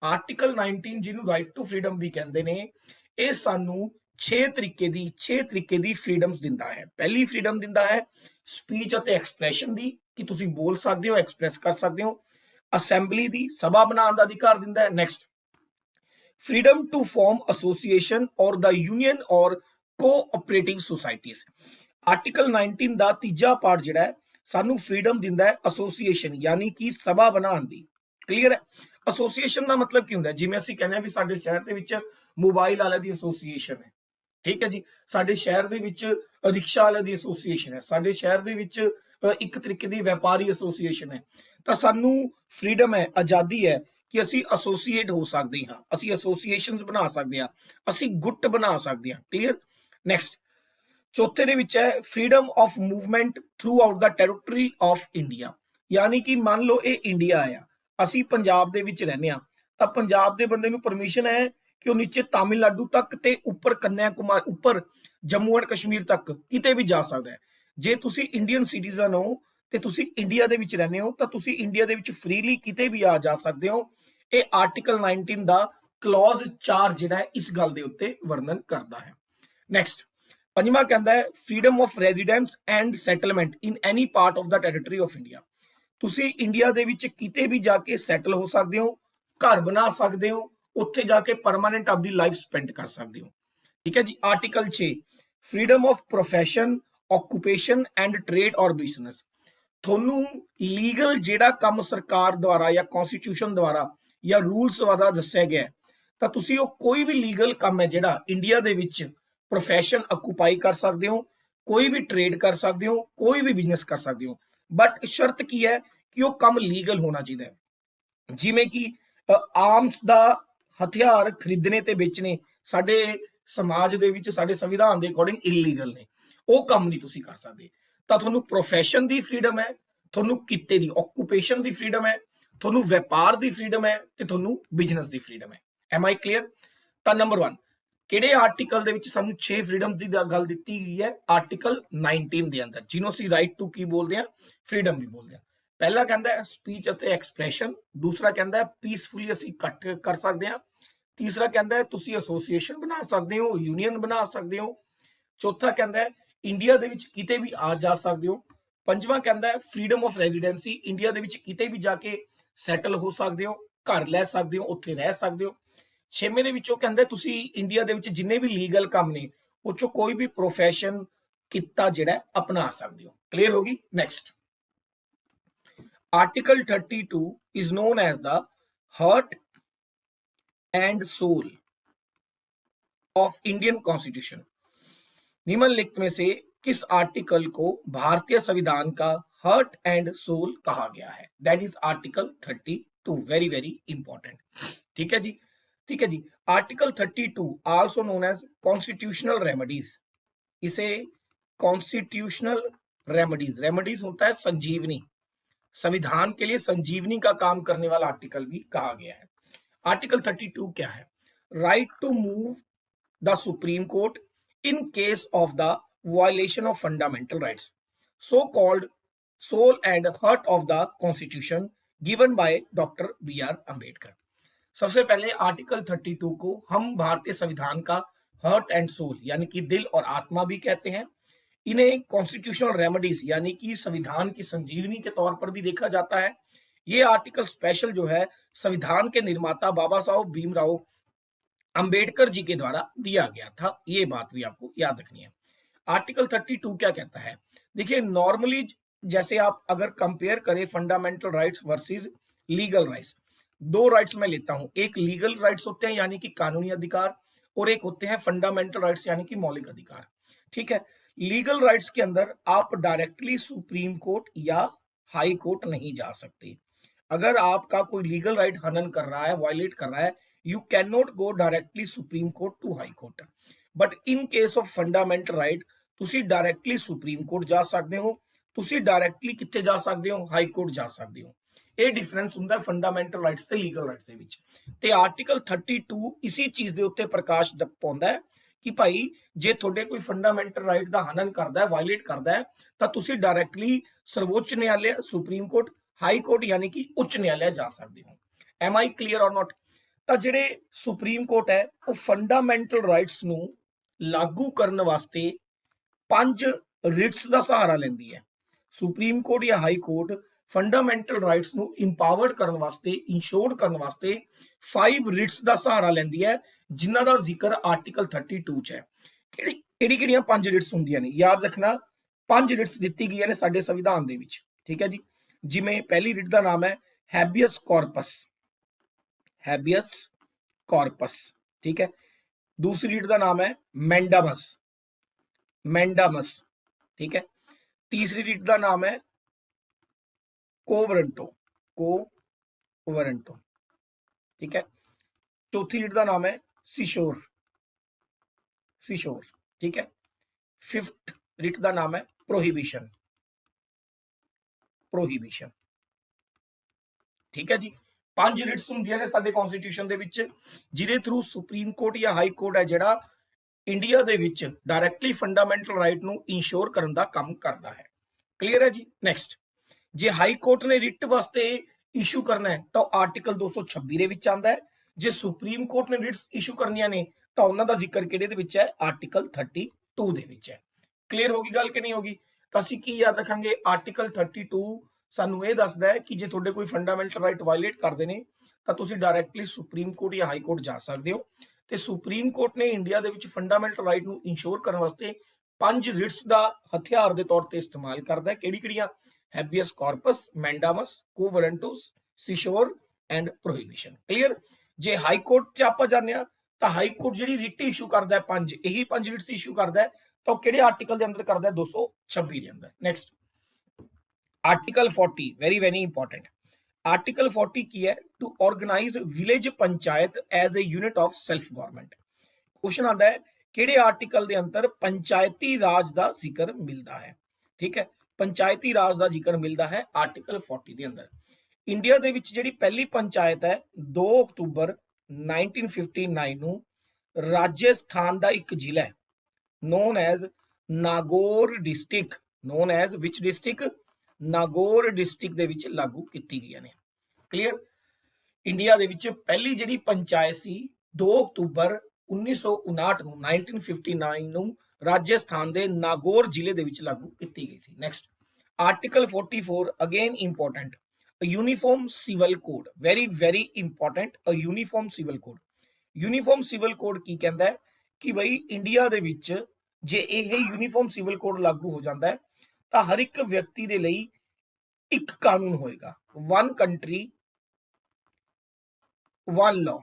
ਆਰਟੀਕਲ 19 ਜਿਹਨੂੰ ਰਾਈਟ ਟੂ ਫਰੀडम ਵੀ ਕਹਿੰਦੇ ਨੇ, ਇਹ ਸਾਨੂੰ 6 ਤਰੀਕੇ ਦੀ ਫਰੀडम्स ਦਿੰਦਾ ਹੈ। ਪਹਿਲੀ ਫਰੀडम ਦਿੰਦਾ ਹੈ ਸਪੀਚ ਅਤੇ ਐਕਸਪ੍ਰੈਸ਼ਨ ਦੀ, ਕਿ ਤੁਸੀਂ ਬੋਲ ਸਕਦੇ ਹੋ, ਐਕਸਪ੍ਰੈਸ ਕਰ ਸਕਦੇ ਹੋ। ਅਸੈਂਬਲੀ ਦੀ, ਸਭਾ ਬਣਾਉਣ ਦਾ ਅਧਿਕਾਰ ਦਿੰਦਾ ਹੈ। Next, freedom to form association or the union or cooperative societies. Article 19 ਦਾ ਤੀਜਾ ਪਾਰਟ ਜਿਹੜਾ ਹੈ ਸਾਨੂੰ ਫਰੀडम ਦਿੰਦਾ ਹੈ ਐਸੋਸੀਏਸ਼ਨ ਯਾਨੀ ਕਿ ਸਭਾ ਬਣਾਉਣ ਦੀ। ਕਲੀਅਰ ਹੈ? ਐਸੋਸੀਏਸ਼ਨ ਦਾ ਮਤਲਬ ਕੀ ਹੁੰਦਾ ਹੈ? ਜਿਵੇਂ ਅਸੀਂ ਕਹਿੰਦੇ ਆ ਵੀ ਸਾਡੇ ਸ਼ਹਿਰ ਦੇ ਵਿੱਚ ਮੋਬਾਈਲ ਵਾਲਿਆਂ ਦੀ ਐਸੋਸੀਏਸ਼ਨ ਹੈ, ਠੀਕ ਹੈ ਜੀ। ਸਾਡੇ ਸ਼ਹਿਰ ਦੇ ਵਿੱਚ ਰਿਕਸ਼ਾ ਵਾਲਿਆਂ ਦੀ ਐਸੋਸੀਏਸ਼ਨ ਹੈ, ਸਾਡੇ ਸ਼ਹਿਰ ਦੇ ਵਿੱਚ ਇੱਕ ਤਰੀਕੇ ਦੀ ਵਪਾਰੀ ਐਸੋਸੀਏਸ਼ਨ ਹੈ। ਤਾਂ ਸਾਨੂੰ ਫਰੀडम ਹੈ, ਆਜ਼ਾਦੀ ਹੈ ਕਿ ਅਸੀਂ ਐਸੋਸੀਏਟ ਹੋ ਸਕਦੇ ਹਾਂ, ਅਸੀਂ ਐਸੋਸੀਏਸ਼ਨਸ ਬਣਾ ਸਕਦੇ ਹਾਂ, ਅਸੀਂ ਗੁੱਟ ਬਣਾ ਸਕਦੇ ਹਾਂ। ਕਲੀਅਰ? ਨੈਕਸਟ, ਚੌਥੇ ਦੇ ਵਿੱਚ ਹੈ freedom of movement through out the territory of India. ਯਾਨੀ ਕਿ ਮੰਨ ਲਓ ਇਹ ਇੰਡੀਆ ਆ, ਅਸੀਂ ਪੰਜਾਬ ਦੇ ਵਿੱਚ ਰਹਿੰਦੇ ਹਾਂ, ਤਾਂ ਪੰਜਾਬ ਦੇ ਬੰਦੇ ਨੂੰ ਪਰਮਿਸ਼ਨ ਹੈ ਕਿ ਉਹ ਨੀਚੇ ਤਾਮਿਲਨਾਡੂ ਤੱਕ ਤੇ ਉੱਪਰ ਕੰਨਿਆ ਕੁਮਾਰੀ, ਉੱਪਰ ਜੰਮੂ ਐਂਡ ਕਸ਼ਮੀਰ ਤੱਕ ਕਿਤੇ ਵੀ ਜਾ ਸਕਦਾ ਹੈ। ਜੇ ਤੁਸੀਂ ਇੰਡੀਅਨ ਸਿਟੀਜ਼ਨ ਹੋ ਤੇ ਤੁਸੀਂ ਇੰਡੀਆ ਦੇ ਵਿੱਚ ਰਹਿੰਦੇ ਹੋ ਤਾਂ ਤੁਸੀਂ ਇੰਡੀਆ ਦੇ ਵਿੱਚ ਫ੍ਰੀਲੀ ਕਿਤੇ ਵੀ ਆ ਜਾ ਸਕਦੇ ਹੋ। ਇਹ ਆਰਟੀਕਲ 19 ਦਾ ਕਲੌਜ਼ 4 ਜਿਹੜਾ ਹੈ ਇਸ ਗੱਲ ਦੇ ਉੱਤੇ ਵਰਣਨ ਕਰਦਾ ਹੈ। ਨੈਕਸਟ, ਪੰਜਵਾਂ ਕਹਿੰਦਾ ਹੈ freedom of residence and settlement in any part of the territory of India. ਤੁਸੀਂ ਇੰਡੀਆ ਦੇ ਵਿੱਚ ਕਿਤੇ ਵੀ ਜਾ ਕੇ ਸੈਟਲ ਹੋ ਸਕਦੇ ਹੋ, ਘਰ ਬਣਾ ਸਕਦੇ ਹੋ, ਉੱਥੇ ਜਾ ਕੇ ਪਰਮਾਨੈਂਟ ਆਪਦੀ ਲਾਈਫ ਸਪੈਂਡ ਕਰ ਸਕਦੇ ਹੋ। ਠੀਕ ਹੈ ਜੀ। Article 6 freedom of profession, occupation and trade ਔਰ ਬਿਜ਼ਨਸ। ਤੁਹਾਨੂੰ ਲੀਗਲ ਜਿਹੜਾ ਕੰਮ ਸਰਕਾਰ ਦੁਆਰਾ ਜਾਂ ਕਨਸਟੀਟਿਊਸ਼ਨ ਦੁਆਰਾ ਜਾਂ ਰੂਲਸ ਦੁਆਰਾ ਦੱਸਿਆ ਗਿਆ ਤਾਂ ਤੁਸੀਂ ਉਹ ਕੋਈ ਵੀ ਲੀਗਲ ਕੰਮ ਹੈ ਜਿਹੜਾ ਇੰਡੀਆ ਦੇ ਵਿੱਚ ਪ੍ਰੋਫੈਸ਼ਨ ਆਕੂਪਾਈ ਕਰ ਸਕਦੇ ਹੋ, ਕੋਈ ਵੀ ਟ੍ਰੇਡ ਕਰ ਸਕਦੇ ਹੋ, ਕੋਈ ਵੀ ਬਿਜ਼ਨਸ ਕਰ ਸਕਦੇ ਹੋ। ਬਟ ਸ਼ਰਤ ਕੀ ਹੈ ਕਿ ਉਹ ਕੰਮ ਲੀਗਲ ਹੋਣਾ ਚਾਹੀਦਾ ਹੈ। ਜਿਵੇਂ ਕਿ ਆਰਮਸ ਦਾ ਹਥਿਆਰ ਖਰੀਦਣੇ ਤੇ ਵੇਚਣੇ ਸਾਡੇ ਸਮਾਜ ਦੇ ਵਿੱਚ, ਸਾਡੇ ਸੰਵਿਧਾਨ ਦੇ ਅਕੋਰਡਿੰਗ ਇਲੀਗਲ ਨੇ, ਉਹ ਕੰਮ ਨਹੀਂ ਤੁਸੀਂ ਕਰ ਸਕਦੇ। ਤਾਂ ਤੁਹਾਨੂੰ ਪ੍ਰੋਫੈਸ਼ਨ ਦੀ ਫਰੀडम ਹੈ, ਤੁਹਾਨੂੰ ਕਿੱਤੇ ਦੀ ਆਕੂਪੇਸ਼ਨ ਦੀ ਫਰੀडम ਹੈ, ਤੁਹਾਨੂੰ ਵਪਾਰ ਦੀ ਫਰੀडम ਹੈ ਤੇ ਤੁਹਾਨੂੰ ਬਿਜ਼ਨਸ ਦੀ ਫਰੀडम ਹੈ। M I clear? ਤਾਂ ਨੰਬਰ 1 ਕਿਹੜੇ ਆਰਟੀਕਲ ਦੇ ਵਿੱਚ ਸਾਨੂੰ 6 ਫਰੀडम्स ਦੀ ਗੱਲ ਦਿੱਤੀ ਗਈ ਹੈ? ਆਰਟੀਕਲ 19 ਦੇ ਅੰਦਰ, ਜਿਹਨੂੰ ਅਸੀਂ ਰਾਈਟ ਟੂ ਕੀ ਬੋਲਦੇ ਆ, ਫਰੀडम ਵੀ ਬੋਲਦੇ ਆ। ਪਹਿਲਾ ਕਹਿੰਦਾ ਹੈ ਸਪੀਚ ਅਤੇ ਐਕਸਪ੍ਰੈਸ਼ਨ, ਦੂਸਰਾ ਕਹਿੰਦਾ ਹੈ ਪੀਸਫੁਲੀ ਅਸੀਂ ਇਕੱਠ ਕਰ ਸਕਦੇ ਹਾਂ, ਤੀਸਰਾ ਕਹਿੰਦਾ ਹੈ ਤੁਸੀਂ ਐਸੋਸੀਏਸ਼ਨ ਬਣਾ ਸਕਦੇ ਹੋ, ਯੂਨੀਅਨ ਬਣਾ ਸਕਦੇ ਹੋ, ਚੌਥਾ ਕਹਿੰਦਾ ਹੈ ਇੰਡੀਆ ਦੇ ਵਿੱਚ ਕਿਤੇ ਵੀ ਆ ਜਾ ਸਕਦੇ ਹੋ, ਪੰਜਵਾਂ ਕਹਿੰਦਾ ਹੈ ਫਰੀडम ਆਫ ਰੈਜ਼ੀਡੈਂਸੀ, ਇੰਡੀਆ ਦੇ ਵਿੱਚ ਕਿਤੇ ਵੀ ਜਾ ਕੇ ਸੈਟਲ ਹੋ ਸਕਦੇ ਹੋ, ਘਰ ਲੈ ਸਕਦੇ ਹੋ, ਉੱਥੇ ਰਹਿ ਸਕਦੇ ਹੋ। ਛੇਵੇਂ ਦੇ ਵਿੱਚੋਂ ਕਹਿੰਦਾ ਤੁਸੀਂ ਇੰਡੀਆ ਦੇ ਵਿੱਚ ਜਿੰਨੇ ਵੀ ਲੀਗਲ ਕੰਮ ਨੇ ਉਹ ਚੋਂ ਕੋਈ ਵੀ ਪ੍ਰੋਫੈਸ਼ਨ ਕਿੱਤਾ ਜਿਹੜਾ ਅਪਣਾ ਸਕਦੇ ਹੋ। ਕਲੀਅਰ ਹੋ ਗਈ? Next, article 32 is known as the heart and soul of Indian Constitution। निम्नलिखित में से किस आर्टिकल को भारतीय संविधान का हार्ट एंड सोल कहा गया है? That is article 32। Very very important. ठीक है जी, ठीक है जी। Article 32 also known as constitutional remedies. इसे कॉन्स्टिट्यूशनल रेमेडीज, रेमेडीज होता है संजीवनी, संविधान के लिए संजीवनी का काम करने वाला आर्टिकल भी कहा गया है। आर्टिकल 32 क्या है? Right to move the Supreme Court in case of the violation of fundamental rights, so called soul and heart of the constitution given by doctor BR Ambedkar. सबसे पहले आर्टिकल 32 को हम भारतीय संविधान का हार्ट एंड सोल यानी कि दिल और आत्मा भी कहते हैं। इन्हें कॉन्स्टिट्यूशनल रेमेडीज यानी कि संविधान की संजीवनी के तौर पर भी देखा जाता है। ये आर्टिकल स्पेशल जो है संविधान के निर्माता बाबा साहब भीमराव अंबेडकर जी के द्वारा दिया गया था, ये बात भी आपको याद रखनी है। आर्टिकल 32 क्या कहता है? देखिए, नॉर्मली जैसे आप अगर कंपेयर करें fundamental rights versus legal rights, दो राइट्स मैं लेता हूं, एक लीगल राइट्स होते हैं यानी कि कानूनी अधिकार, और एक होते हैं फंडामेंटल राइट्स यानी कि मौलिक अधिकार। ठीक है, लीगल राइट्स के अंदर आप डायरेक्टली सुप्रीम कोर्ट या हाई कोर्ट नहीं जा सकते। अगर आपका कोई लीगल राइट हनन कर रहा है, वायलेट कर रहा है, you cannot go directly supreme court to high court, but in case of fundamental right ਤੁਸੀਂ ਡਾਇਰੈਕਟਲੀ ਸੁਪਰੀਮ ਕੋਰਟ ਜਾ ਸਕਦੇ ਹੋ, ਤੁਸੀਂ ਡਾਇਰੈਕਟਲੀ ਕਿੱਥੇ ਜਾ ਸਕਦੇ ਹੋ? ਹਾਈ ਕੋਰਟ ਜਾ ਸਕਦੇ ਹੋ। ਇਹ ਡਿਫਰੈਂਸ ਹੁੰਦਾ ਫੰਡਾਮੈਂਟਲ ਰਾਈਟਸ ਤੇ ਲੀਗਲ ਰਾਈਟਸ ਦੇ ਵਿੱਚ। ਤੇ ਆਰਟੀਕਲ 32 ਇਸੀ ਚੀਜ਼ ਦੇ ਉੱਤੇ ਪ੍ਰਕਾਸ਼ ਪਾਉਂਦਾ ਹੈ ਕਿ ਭਾਈ ਜੇ ਤੁਹਾਡੇ ਕੋਈ ਫੰਡਾਮੈਂਟਲ ਰਾਈਟ ਦਾ ਹਨਨ ਕਰਦਾ ਹੈ, ਵਾਇਲੇਟ ਕਰਦਾ ਹੈ, ਤਾਂ ਤੁਸੀਂ ਡਾਇਰੈਕਟਲੀ ਸਰਵੋच्च न्यायालय, सुप्रीम कोर्ट, हाई कोर्ट यानी कि उच्च न्यायालय जा सकते हो। M I clear or not? ਤਾਂ ਜਿਹੜੇ ਸੁਪਰੀਮ ਕੋਰਟ ਹੈ ਉਹ ਫੰਡਾਮੈਂਟਲ ਰਾਈਟਸ ਨੂੰ ਲਾਗੂ ਕਰਨ ਵਾਸਤੇ 5 ਰਿਟਸ ਦਾ ਸਹਾਰਾ ਲੈਂਦੀ ਹੈ। ਸੁਪਰੀਮ ਕੋਰਟ ਜਾਂ ਹਾਈ ਕੋਰਟ ਫੰਡਾਮੈਂਟਲ ਰਾਈਟਸ ਨੂੰ ਇੰਪਾਵਰਡ ਕਰਨ ਵਾਸਤੇ, ਇੰਸ਼ੋਰਡ ਕਰਨ ਵਾਸਤੇ 5 ਰਿਟਸ ਦਾ ਸਹਾਰਾ ਲੈਂਦੀ ਹੈ, ਜਿਨ੍ਹਾਂ ਦਾ ਜ਼ਿਕਰ ਆਰਟੀਕਲ 32 ਚ ਹੈ। ਕਿਹੜੀਆਂ 5 ਰਿਟਸ ਹੁੰਦੀਆਂ ਨੇ ਯਾਦ ਰੱਖਣਾ। 5 ਰਿਟਸ ਦਿੱਤੀ ਗਈਆਂ ਨੇ ਸਾਡੇ ਸੰਵਿਧਾਨ ਦੇ ਵਿੱਚ, ਠੀਕ ਹੈ ਜੀ। ਜਿਵੇਂ ਪਹਿਲੀ ਰਿਟ ਦਾ ਨਾਮ ਹੈ ਹੈਬੀਅਸ ਕਾਰਪਸ, हैबियस कॉर्पस, ठीक है। दूसरी रीट का नाम है मैंडामस, मैंडामस, ठीक है। तीसरी रीट का नाम है कोवरंटो, कोवरंटो, ठीक है। चौथी रीट का नाम है सिशोर, सिशोर, ठीक है। फिफ्थ रीट का नाम है प्रोहिबिशन, प्रोहिबिशन, ठीक है जी। 5 ਰਿਟਸ ਹੁੰਦੀਆਂ ਨੇ ਸਾਡੇ ਕਨਸਟੀਟਿਊਸ਼ਨ ਦੇ ਵਿੱਚ, ਜਿਹਦੇ ਥਰੂ ਸੁਪਰੀਮ ਕੋਰਟ ਜਾਂ ਹਾਈ ਕੋਰਟ ਹੈ ਜਿਹੜਾ ਇੰਡੀਆ ਦੇ ਵਿੱਚ ਡਾਇਰੈਕਟਲੀ ਫੰਡਾਮੈਂਟਲ ਰਾਈਟ ਨੂੰ ਇੰਸ਼ੋਰ ਕਰਨ ਦਾ ਕੰਮ ਕਰਦਾ ਹੈ। ਕਲੀਅਰ ਹੈ ਜੀ। ਨੈਕਸਟ, ਜੇ ਹਾਈ ਕੋਰਟ ਨੇ ਰਿਟ ਵਾਸਤੇ ਇਸ਼ੂ ਕਰਨਾ ਹੈ ਤਾਂ ਆਰਟੀਕਲ 226 ਦੇ ਵਿੱਚ ਆਉਂਦਾ ਹੈ। ਜੇ ਸੁਪਰੀਮ ਕੋਰਟ ਨੇ ਰਿਟਸ ਇਸ਼ੂ ਕਰਨੀਆਂ ਨੇ ਤਾਂ ਉਹਨਾਂ ਦਾ ਜ਼ਿਕਰ ਕਿਹੜੇ ਦੇ ਵਿੱਚ ਹੈ? ਆਰਟੀਕਲ 32 ਦੇ ਵਿੱਚ ਹੈ। ਕਲੀਅਰ ਹੋ ਗਈ ਗੱਲ ਕਿ ਨਹੀਂ ਹੋਗੀ? ਤਾਂ ਅਸੀਂ ਕੀ ਯਾਦ ਰੱਖਾਂਗੇ? ਆਰਟੀਕਲ 32 ਸਾਨੂੰ ਇਹ ਦੱਸਦਾ ਹੈ ਕਿ ਜੇ ਤੁਹਾਡੇ ਕੋਈ ਫੰਡਾਮੈਂਟਲ ਰਾਈਟ ਵਾਇਲੇਟ ਕਰਦੇ ਨੇ ਤਾਂ ਤੁਸੀਂ ਡਾਇਰੈਕਟਲੀ ਸੁਪਰੀਮ ਕੋਰਟ ਜਾਂ ਹਾਈ ਕੋਰਟ ਜਾ ਸਕਦੇ ਹੋ। ਤੇ ਸੁਪਰੀਮ ਕੋਰਟ ਨੇ ਇੰਡੀਆ ਦੇ ਵਿੱਚ ਫੰਡਾਮੈਂਟਲ ਰਾਈਟ ਨੂੰ ਇੰਸ਼ੋਰ ਕਰਨ ਵਾਸਤੇ 5 ਰਿਟਸ ਦਾ ਹਥਿਆਰ ਦੇ ਤੌਰ ਤੇ ਇਸਤੇਮਾਲ ਕਰਦਾ ਹੈ। ਕਿਹੜੀਆਂ? Habeas corpus, ਮੈਂਡਾਮਸ, ਕੋਵਰੈਂਟੋਸ, ਸਿਸ਼ੋਰ and ਪ੍ਰੋਹਿਬਿਸ਼ਨ। ਕਲੀਅਰ। ਜੇ ਹਾਈ ਕੋਰਟ 'ਚ ਆਪਾਂ ਜਾਂਦੇ ਆ ਤਾਂ ਹਾਈ ਕੋਰਟ ਜਿਹੜੀ ਰਿਟ ਇਸ਼ੂ ਕਰਦਾ ਹੈ 5, ਇਹੀ 5 ਰਿਟਸ ਇਸ਼ੂ ਕਰਦਾ ਹੈ, ਤਾਂ ਕਿਹੜੇ ਆਰਟੀਕਲ ਦੇ ਅੰਦਰ ਕਰਦਾ ਹੈ? 226 ਦੇ ਅੰਦਰ। Next, article 40 very important. Article 40 की है to organise village panchayat as a unit of self government. Question आता है किहड़े आर्टिकल के अंदर पंचायती राज का जिक्र मिलता है? ठीक है, पंचायती राज का जिक्र मिलता है आर्टिकल 40 के अंदर। इंडिया दे विच जिहड़ी पहली पंचायत है 2 अक्तूबर 1959 नूं राजस्थान का एक जिला है known as Nagaur district, known as which district? Nagaur district दे विच लागू कीती गई ने। क्लीयर। इंडिया दे विच पहली जिहड़ी पंचायत सी 2 अक्तूबर 1959 नूं 1959 नूं राजस्थान दे नागौर जिले दे विच लागू कीती गई सी। Next, article 44 again important, uniform civil code, very important. A uniform civil code, uniform civil code की कहता है कि बई इंडिया दे विच जे यह यूनीफॉर्म सिविल कोड लागू हो जाता है ਤਾਂ ਹਰ ਇੱਕ ਵਿਅਕਤੀ ਦੇ ਲਈ ਇੱਕ ਕਾਨੂੰਨ ਹੋਏਗਾ, ਵਨ ਕੰਟਰੀ ਵਨ ਲਾਅ।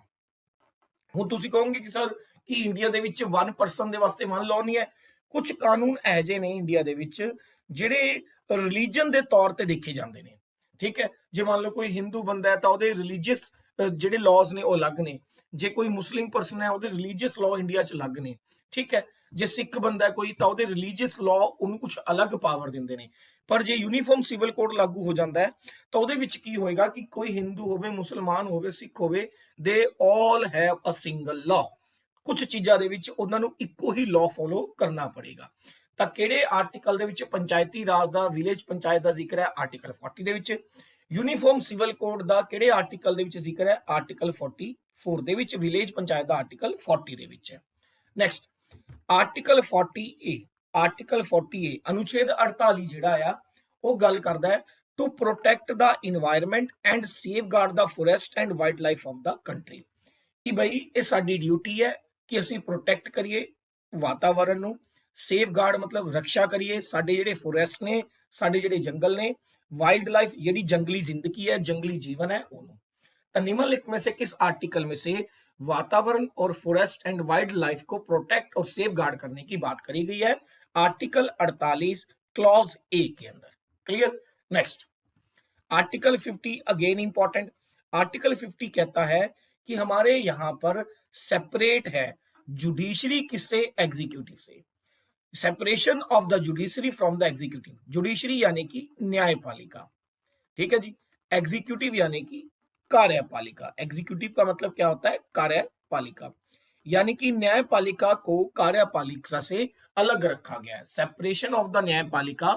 ਹੁਣ ਤੁਸੀਂ ਕਹੋਗੇ ਕਿ ਸਰ ਕਿ ਇੰਡੀਆ ਦੇ ਵਿੱਚ ਵਨ ਪਰਸਨ ਦੇ ਵਾਸਤੇ ਵਨ ਲਾਅ ਨਹੀਂ ਹੈ। ਕੁਝ ਕਾਨੂੰਨ ਇਹੋ ਜਿਹੇ ਨੇ ਇੰਡੀਆ ਦੇ ਵਿੱਚ ਜਿਹੜੇ ਰਿਲੀਜਨ ਦੇ ਤੌਰ ਤੇ ਦੇਖੇ ਜਾਂਦੇ ਨੇ। ਠੀਕ ਹੈ, ਜੇ ਮੰਨ ਲਓ ਕੋਈ ਹਿੰਦੂ ਬੰਦਾ ਹੈ ਤਾਂ ਉਹਦੇ ਰਿਲੀਜੀਅਸ ਜਿਹੜੇ ਲਾਜ਼ ਨੇ ਉਹ ਅਲੱਗ ਨੇ। ਜੇ ਕੋਈ ਮੁਸਲਿਮ ਪਰਸਨ ਹੈ ਉਹਦੇ ਰਿਲੀਜੀਅਸ ਲਾਅ ਇੰਡੀਆ 'ਚ ਅਲੱਗ ਨੇ। ठीक है, जे सिख बंदा है कोई तो ਉਹਦੇ ਰਿਲੀਜੀਅਸ ਲਾਅ ਉਹਨੂੰ ਕੁਝ ਅਲੱਗ ਪਾਵਰ ਦਿੰਦੇ ਨੇ। ਪਰ ਜੇ ਯੂਨੀਫਾਰਮ ਸਿਵਲ ਕੋਡ ਲਾਗੂ ਹੋ ਜਾਂਦਾ ਹੈ ਤਾਂ ਉਹਦੇ ਵਿੱਚ ਕੀ ਹੋਏਗਾ ਕਿ ਕੋਈ ਹਿੰਦੂ ਹੋਵੇ, ਮੁਸਲਮਾਨ ਹੋਵੇ, ਸਿੱਖ ਹੋਵੇ, they all have a single law. ਕੁਝ ਚੀਜ਼ਾਂ ਦੇ ਵਿੱਚ ਉਹਨਾਂ ਨੂੰ ਇੱਕੋ ਹੀ ਲਾਅ ਫੋਲੋ ਕਰਨਾ ਪੜੇਗਾ। ਤਾਂ ਕਿਹੜੇ ਆਰਟੀਕਲ ਦੇ ਵਿੱਚ ਪੰਚਾਇਤੀ ਰਾਜ ਦਾ, ਵਿਲੇਜ ਪੰਚਾਇਤ ਦਾ ਜ਼ਿਕਰ ਹੈ? ਆਰਟੀਕਲ 40 ਦੇ ਵਿੱਚ। ਯੂਨੀਫਾਰਮ ਸਿਵਲ ਕੋਡ ਦਾ ਕਿਹੜੇ ਆਰਟੀਕਲ ਦੇ ਵਿੱਚ ਜ਼ਿਕਰ ਹੈ? ਆਰਟੀਕਲ 44 ਦੇ ਵਿੱਚ। ਵਿਲੇਜ ਪੰਚਾਇਤ ਦਾ ਆਰਟੀਕਲ 40 ਦੇ ਵਿੱਚ ਹੈ। Next, article 40A, article 40A अनुच्छेद 48 ਜਿਹੜਾ ਆ ਉਹ ਗੱਲ ਕਰਦਾ ਹੈ to protect the environment and safeguard the forest and wildlife of the country. कि भाई ये साडी ड्यूटी है कि ਅਸੀਂ प्रोटेक्ट करिए वातावरण ਨੂੰ, सेफगार्ड मतलब रक्षा करिए साडे ਜਿਹੜੇ फॉरेस्ट ने, साडे ਜਿਹੜੇ जंगल ने, वाइल्ड लाइफ ਜਿਹੜੀ जंगली जिंदगी है, जंगली जीवन है ਉਹਨੂੰ। तो निम्नलिखित में से किस आर्टिकल में से वातावरण और फॉरेस्ट एंड वाइल्ड लाइफ को प्रोटेक्ट और सेफ गार्ड करने की बात करी गई है? आर्टिकल 48 क्लॉज ए के अंदर। Clear. Next, article 50 again important. Article 50 कहता है कि हमारे यहां पर सेपरेट है जुडिशरी किससे? एग्जीक्यूटिव से। Separation of the judiciary from the executive. Judiciary यानी कि न्यायपालिका, ठीक है जी। एग्जीक्यूटिव यानी कि कार्यपालिका। एग्जीक्यूटिव का मतलब क्या होता है? कार्यपालिका। यानी कि न्यायपालिका को कार्यपालिका से अलग रखा गया है। सेपरेशन ऑफ द न्यायपालिका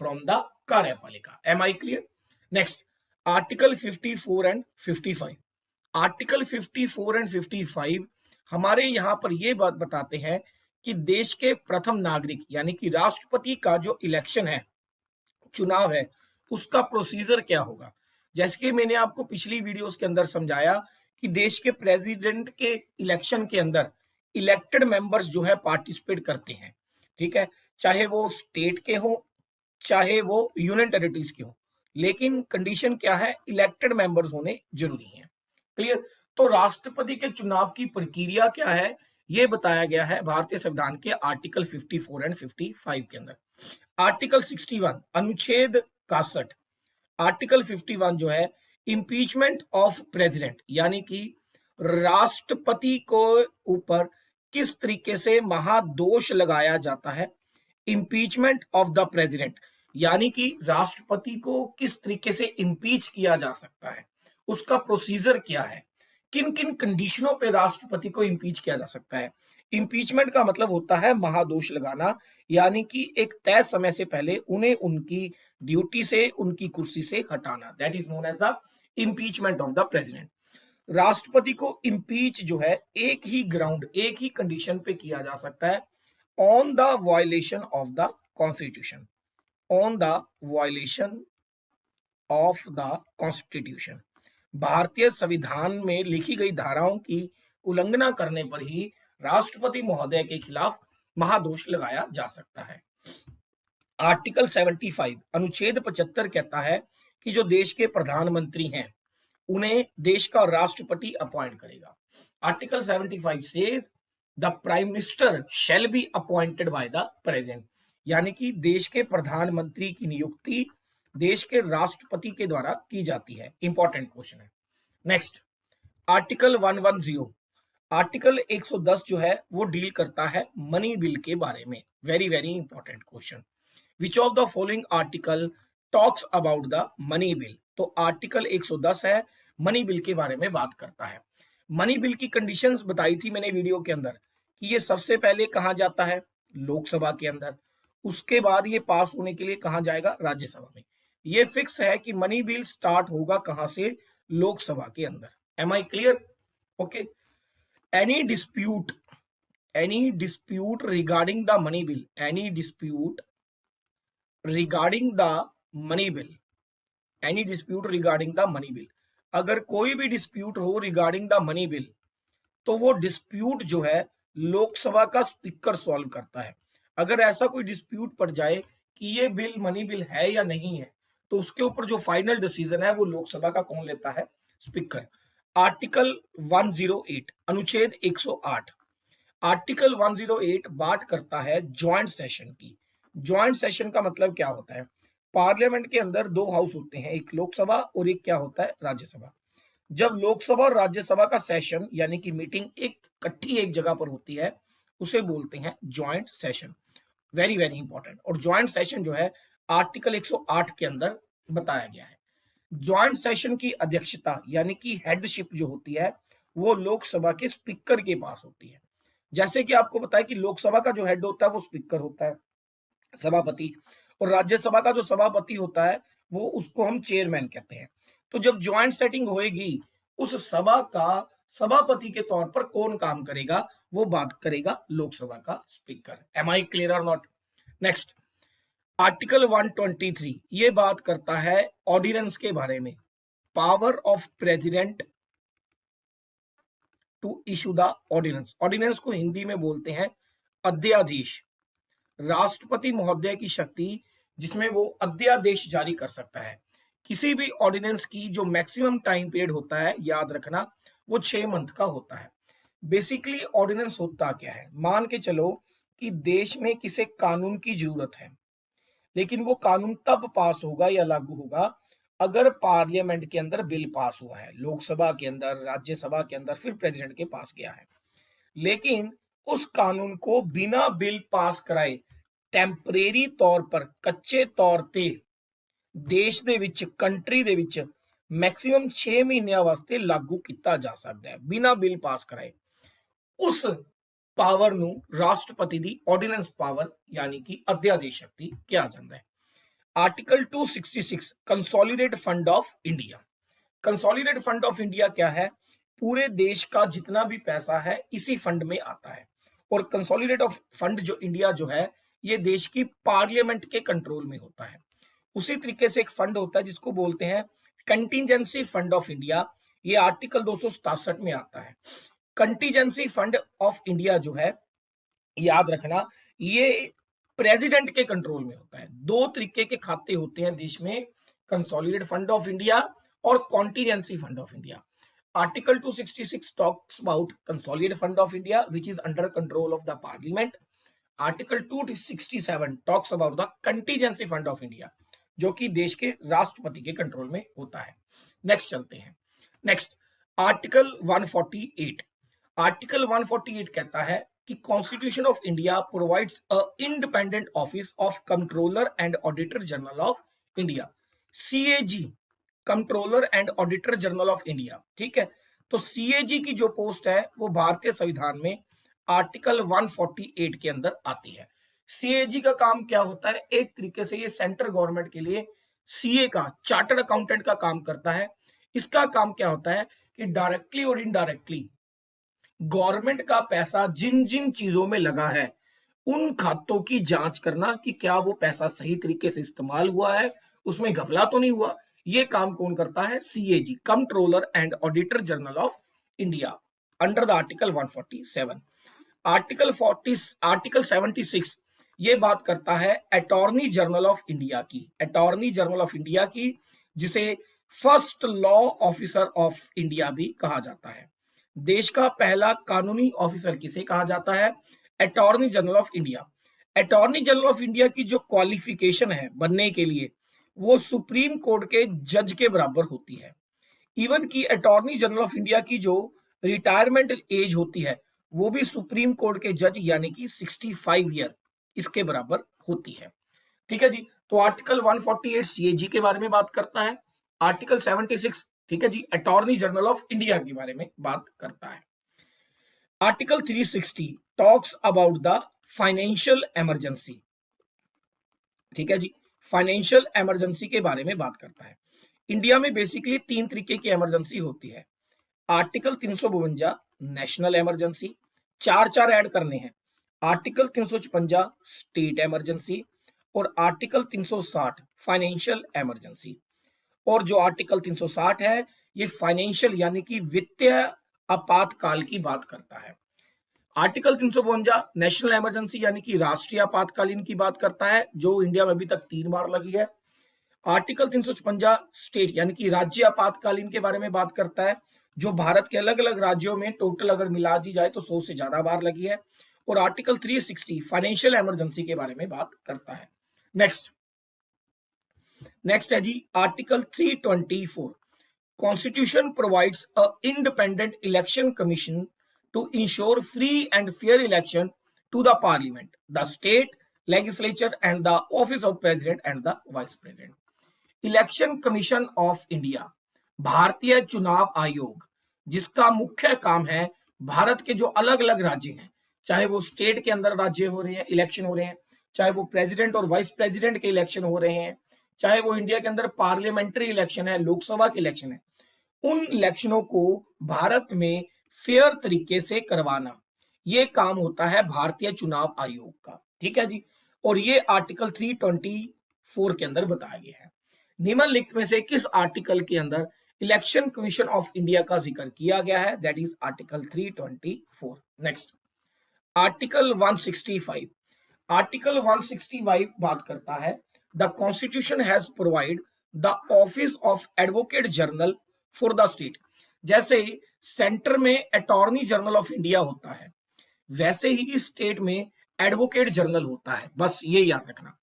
फ्रॉम द कार्यपालिका। Am I clear? Next, article 54 and 55। Article 54 and 55 हमारे यहाँ पर यह बात बताते हैं कि देश के प्रथम नागरिक यानी कि राष्ट्रपति का जो इलेक्शन है, चुनाव है, उसका प्रोसीजर क्या होगा। जैसे कि मैंने आपको पिछली वीडियोस के अंदर समझाया कि देश के प्रेसिडेंट के इलेक्शन के अंदर इलेक्टेड मेंबर्स जो है पार्टिसिपेट करते हैं, ठीक है, चाहे वो स्टेट के हो चाहे वो यूनियन टेरिटरीज के हो, लेकिन कंडीशन क्या है, इलेक्टेड मेंबर्स होने जरूरी हैं। क्लियर। तो राष्ट्रपति के चुनाव की प्रक्रिया क्या है, यह बताया गया है भारतीय संविधान के आर्टिकल 54 एंड 55 के अंदर। आर्टिकल 61 अनुच्छेद 61, आर्टिकल 51 जो है इम्पीचमेंट ऑफ प्रेसिडेंट यानी कि राष्ट्रपति को ऊपर किस तरीके से महादोष लगाया जाता है। इम्पीचमेंट ऑफ द प्रेसिडेंट यानी कि राष्ट्रपति को किस तरीके से इम्पीच किया जा सकता है, उसका प्रोसीजर क्या है, किन किन कंडीशनों पे राष्ट्रपति को इम्पीच किया जा सकता है। इम्पीचमेंट का मतलब होता है महादोष लगाना, यानी कि एक तय समय से पहले उन्हें उनकी ड्यूटी से, उनकी कुर्सी से हटाना। That is known as the impeachment of the president. राष्ट्रपति को इम्पीच जो है एक ही ग्राउंड, एक ही कंडीशन पे किया जा सकता है, on the violation of the constitution, on the violation of the constitution. भारतीय संविधान में लिखी गई धाराओं की उल्लंघना करने पर ही राष्ट्रपति महोदय के खिलाफ महादोष लगाया जा सकता है। आर्टिकल 75 अनुच्छेद 75 कहता है कि जो देश के प्रधानमंत्री हैं उन्हें देश का राष्ट्रपति अपॉइंट करेगा। Article 75 says the prime minister shall be appointed by the president, यानी कि देश के प्रधानमंत्री की नियुक्ति देश के राष्ट्रपति के द्वारा की जाती है। इंपॉर्टेंट क्वेश्चन है। नेक्स्ट, आर्टिकल 110, आर्टिकल 110 जो है वो डील करता है मनी बिल के बारे में। Very very important question. Which of the following article talks about the money bill. तो आर्टिकल 110 है, मनी बिल के बारे में बात करता है। मनी बिल की कंडीशंस बताई थी मैंने वीडियो के अंदर कि ये सबसे पहले कहां जाता है, लोकसभा के अंदर, उसके बाद ये पास होने के लिए कहां जाएगा, राज्यसभा में। ये फिक्स है कि मनी बिल स्टार्ट होगा कहां से, लोकसभा के अंदर। Am I clear? Okay. Any dispute regarding the money bill, any dispute regarding the money bill, any dispute regarding the money bill, अगर कोई भी डिस्प्यूट हो रिगार्डिंग द मनी बिल तो वो डिस्प्यूट जो है लोकसभा का स्पीकर सॉल्व करता है। अगर ऐसा कोई डिस्प्यूट पड़ जाए कि ये बिल मनी बिल है या नहीं है, तो उसके ऊपर जो फाइनल डिसीजन है वो लोकसभा का कौन लेता है, स्पीकर। आर्टिकल 108 अनुच्छेद 108, आर्टिकल 108 बात करता है ज्वाइंट सेशन की। ज्वाइंट सेशन का मतलब क्या होता है, पार्लियामेंट के अंदर दो हाउस होते हैं, एक लोकसभा और एक क्या होता है, राज्यसभा। जब लोकसभा और राज्यसभा का सेशन यानी कि मीटिंग एक इकट्ठी एक जगह पर होती है उसे बोलते हैं joint session. Very very important. और ज्वाइंट सेशन जो है आर्टिकल 108 के अंदर बताया गया है। ज्वाइंट सेशन की अध्यक्षता यानी कि हेडशिप जो होती है वो लोकसभा के स्पीकर के पास होती है। जैसे कि आपको पता है कि लोकसभा का जो हेड होता है वो स्पीकर होता है, सभापति, और राज्यसभा का जो सभापति होता है वो उसको हम चेयरमैन कहते हैं। तो जब ज्वाइंट सेटिंग होएगी उस सभा का सभापति के तौर पर कौन काम करेगा, वो बात करेगा लोकसभा का speaker. Am I clear or not? Next, article 123 ये बात करता है ऑर्डिनेंस के बारे में, power of president to issue the ordinance. Ordinance को हिंदी में बोलते हैं अध्यादेश। राष्ट्रपति महोदय की शक्ति जिसमें वो अध्यादेश जारी कर सकता है। किसी भी ऑर्डिनेंस की जो मैक्सिमम टाइम पीरियड होता है, याद रखना, वो 6 मंथ का होता है। बेसिकली ऑर्डिनेंस होता क्या है, मान के चलो कि देश में किसी कानून की जरूरत है, लेकिन वो कानून तब पास होगा या लागू होगा अगर पार्लियामेंट के अंदर बिल पास हुआ है, लोकसभा के अंदर, राज्यसभा के अंदर, फिर प्रेसिडेंट के पास गया है। लेकिन उस कानून को बिना बिल पास कराए ਟੈਂਪਰੇਰੀ ਤੌਰ पर कच्चे तौर ਤੇ देश ਦੇ ਵਿੱਚ, ਕੰਟਰੀ ਦੇ ਵਿੱਚ मैक्सिमम 6 ਮਹੀਨਿਆਂ ਵਾਸਤੇ लागू ਕੀਤਾ ਜਾ ਸਕਦਾ ਹੈ ਬਿਨਾ ਬਿਲ ਪਾਸ ਕਰਾਏ। ਉਸ ਪਾਵਰ ਨੂੰ ਰਾਸ਼ਟਰਪਤੀ ਦੀ ਆਰਡੀਨੈਂਸ ਪਾਵਰ यानी कि अध्यादेश शक्ति किया जाता है। Article 266 consolidate fund of India. Consolidate fund of India क्या है, पूरे देश का जितना भी पैसा है इसी फंड में आता है। और कंसोलिडेट ऑफ फंड जो इंडिया जो है ये देश की पार्लियामेंट के कंट्रोल में होता है। उसी तरीके से एक फंड होता है जिसको बोलते हैं कंटीजेंसी फंड ऑफ इंडिया, ये आर्टिकल 267 में आता है। कंटीजेंसी फंड ऑफ इंडिया जो है, याद रखना, ये प्रेसिडेंट के कंट्रोल में होता है। दो तरीके के खाते होते हैं देश में, कंसोलिडेट फंड ऑफ इंडिया और contingency fund of India. Article 266 talks about consolidate fund of India which is under control of the parliament. Article 267 talks about the contingency fund of India जो कि देश के राष्ट्रपति के कंट्रोल में होता है। नेक्स्ट चलते हैं। Next article 148। आर्टिकल 148 कहता है कि constitution of India provides a independent office of controller and auditor general of India, CAG, controller and auditor general of India. ठीक है, तो सीएजी की जो पोस्ट है वो भारतीय संविधान में आर्टिकल 148 के अंदर आती है। सीएजी का काम क्या होता है? एक तरीके से ये सेंट्रल गवर्नमेंट के लिए सीए का, चार्टर्ड अकाउंटेंट का काम करता है। इसका काम क्या होता है कि डायरेक्टली और इनडायरेक्टली गवर्नमेंट का पैसा जिन जिन चीजों में लगा है उन खातों की जांच करना कि क्या वो पैसा सही तरीके से इस्तेमाल हुआ है, उसमें घपला तो नहीं हुआ। ये काम कौन करता है? CAG, controller and auditor general of India, under the article 147। Article 76 ये बात करता है अटॉर्नी जनरल ऑफ इंडिया की, अटॉर्नी जनरल ऑफ इंडिया की, जिसे first law officer of India भी कहा जाता है। देश का पहला कानूनी ऑफिसर किसे कहा जाता है? Attorney general of India. Attorney general of India की जो क्वालिफिकेशन है बनने के लिए वो सुप्रीम कोर्ट के जज के बराबर होती है। इवन की अटॉर्नी जनरल ऑफ इंडिया की जो रिटायरमेंट एज होती है वो भी सुप्रीम कोर्ट के जज यानी कि 65 ईयर इसके बराबर होती है। ठीक है जी, तो आर्टिकल 148 सीएजी के बारे में बात करता है। आर्टिकल 76, ठीक है जी, अटॉर्नी जनरल ऑफ इंडिया के बारे में बात करता है। Article 360 talks about the financial emergency. ठीक है जी, फाइनेंशियल इमरजेंसी के बारे में बात करता है। इंडिया में बेसिकली तीन तरीके की इमरजेंसी होती है। आर्टिकल 352 नेशनल इमरजेंसी, चार चार ऐड करने हैं। आर्टिकल 356 स्टेट इमरजेंसी और आर्टिकल 360 फाइनेंशियल इमरजेंसी। और जो आर्टिकल 360 है ये फाइनेंशियल यानी कि वित्तीय आपातकाल की बात करता है। आर्टिकल 352 नेशनल इमरजेंसी यानी कि राष्ट्रीय आपातकालीन की बात करता है जो इंडिया में अभी तक 3 बार लगी है। आर्टिकल 356 स्टेट यानी कि राज्य आपातकालीन के बारे में बात करता है जो भारत के अलग अलग राज्यों में टोटल अगर मिला दी जाए तो 100 से ज्यादा बार लगी है। और आर्टिकल 360 फाइनेंशियल इमरजेंसी के बारे में बात करता है। नेक्स्ट है जी article 324 constitution provides a independent election commission to ensure free and fair election to the parliament, the state legislature and the office of president and the vice president. Election commission of India, भारतीय चुनाव आयोग, जिसका मुख्य काम है भारत के जो अलग अलग राज्य हैं, चाहे वो स्टेट के अंदर राज्य हो रहे हैं, इलेक्शन हो रहे हैं, चाहे वो प्रेसिडेंट और वाइस प्रेसिडेंट के इलेक्शन हो रहे हैं, चाहे वो इंडिया के अंदर पार्लियामेंट्री इलेक्शन है, लोकसभा के इलेक्शन है, उन इलेक्शनों को भारत में फेयर तरीके से करवाना, ये काम होता है भारतीय चुनाव आयोग का। ठीक है जी, और ये आर्टिकल 324 के अंदर बताया गया है। निम्नलिखित में से किस आर्टिकल के अंदर इलेक्शन कमीशन ऑफ इंडिया का जिक्र किया गया है? That is article 324। Next article 165। Article 165 बात करता है the constitution has provide the office of advocate general for the state. जैसे सेंटर में अटॉर्नी जनरल ऑफ इंडिया होता है वैसे ही स्टेट में एडवोकेट जनरल होता है, बस ये याद रखना।